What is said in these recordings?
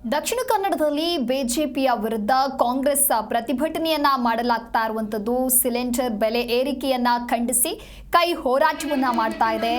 ದಕ್ಷಿಣ ಕನ್ನಡದಲ್ಲಿ ಬಿಜೆಪಿಯ ವಿರುದ್ಧ ಕಾಂಗ್ರೆಸ್ ಪ್ರತಿಭಟನೆಯನ್ನ ಮಾಡಲಾಗ್ತಾ ಇರುವಂತದ್ದು ಸಿಲಿಂಡರ್ ಬೆಲೆ ಏರಿಕೆಯನ್ನ ಖಂಡಿಸಿ ಕೈ ಹೋರಾಟವನ್ನ ಮಾಡ್ತಾ ಇದೆ.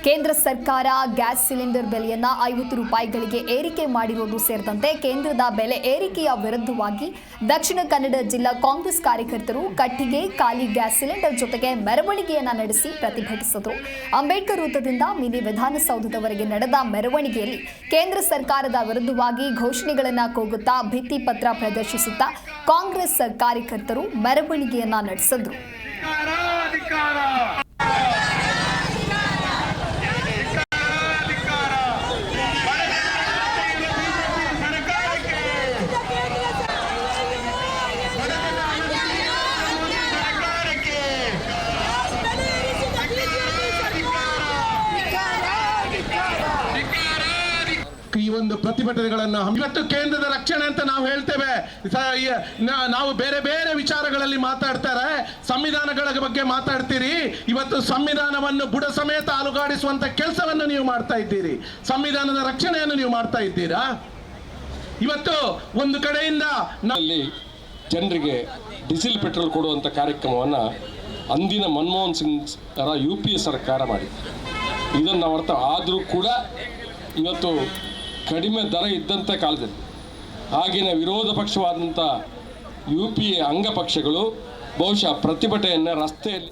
ಕೇಂದ್ರ ಸರ್ಕಾರ ಗ್ಯಾಸ್ ಸಿಲಿಂಡರ್ ಬೆಲೆಯನ್ನ 50 ರೂಪಾಯಿಗಳಿಗೆ ಏರಿಕೆ ಮಾಡಿರುವುದು ಸೇರಿದಂತೆ ಕೇಂದ್ರದ ಬೆಲೆ ಏರಿಕೆಯ ವಿರುದ್ಧವಾಗಿ ದಕ್ಷಿಣ ಕನ್ನಡ ಜಿಲ್ಲಾ ಕಾಂಗ್ರೆಸ್ ಕಾರ್ಯಕರ್ತರು ಕಟ್ಟಿಗೆ ಖಾಲಿ ಗ್ಯಾಸ್ ಸಿಲಿಂಡರ್ ಜೊತೆಗೆ ಮೆರವಣಿಗೆಯನ್ನ ನಡೆಸಿ ಪ್ರತಿಭಟಿಸಿದರು. ಅಂಬೇಡ್ಕರ್ ವೃತ್ತದಿಂದ ಮಿನಿ ವಿಧಾನಸೌಧದವರೆಗೆ ನಡೆದ ಮೆರವಣಿಗೆಯಲ್ಲಿ ಕೇಂದ್ರ ಸರ್ಕಾರದ ವಿರುದ್ಧವಾಗಿ ಘೋಷಣೆಗಳನ್ನು ಕೂಗುತ್ತಾ ಭಿತ್ತಿ ಪತ್ರ ಪ್ರದರ್ಶಿಸುತ್ತಾ ಕಾಂಗ್ರೆಸ್ ಕಾರ್ಯಕರ್ತರು ಮೆರವಣಿಗೆಯನ್ನ ನಡೆಸಿದ್ರು. ಈ ಒಂದು ಪ್ರತಿಭಟನೆಗಳನ್ನು ಇವತ್ತು ಕೇಂದ್ರದ ರಕ್ಷಣೆ ಅಂತ ನಾವು ಹೇಳ್ತೇವೆ. ನಾವು ಬೇರೆ ಬೇರೆ ವಿಚಾರಗಳಲ್ಲಿ ಮಾತಾಡ್ತಾರೆ, ಸಂವಿಧಾನಗಳ ಬಗ್ಗೆ ಮಾತಾಡ್ತೀರಿ. ಇವತ್ತು ಸಂವಿಧಾನವನ್ನು ಬುಡ ಸಮೇತ ಅಲುಗಾಡಿಸುವಂತ ಕೆಲಸವನ್ನು ನೀವು ಮಾಡ್ತಾ ಇದ್ದೀರಿ. ಸಂವಿಧಾನದ ರಕ್ಷಣೆಯನ್ನು ನೀವು ಮಾಡ್ತಾ ಇದ್ದೀರಾ? ಇವತ್ತು ಒಂದು ಕಡೆಯಿಂದ ಜನರಿಗೆ ಡೀಸೆಲ್ ಪೆಟ್ರೋಲ್ ಕೊಡುವಂತ ಕಾರ್ಯಕ್ರಮವನ್ನು ಅಂದಿನ ಮನಮೋಹನ್ ಸಿಂಗ್ UPA ಸರ್ಕಾರ ಮಾಡಿತ್ತು. ಇದನ್ನು ನಾವು ಅರ್ಥ ಆದರೂ ಕೂಡ ಇವತ್ತು ಕಡಿಮೆ ದರ ಇದ್ದಂಥ ಕಾಲದಲ್ಲಿ ಆಗಿನ ವಿರೋಧ ಪಕ್ಷವಾದಂಥ UPA ಅಂಗಪಕ್ಷಗಳು ಬಹುಶಃ ಪ್ರತಿಭಟನೆಯನ್ನು ರಸ್ತೆಯಲ್ಲಿ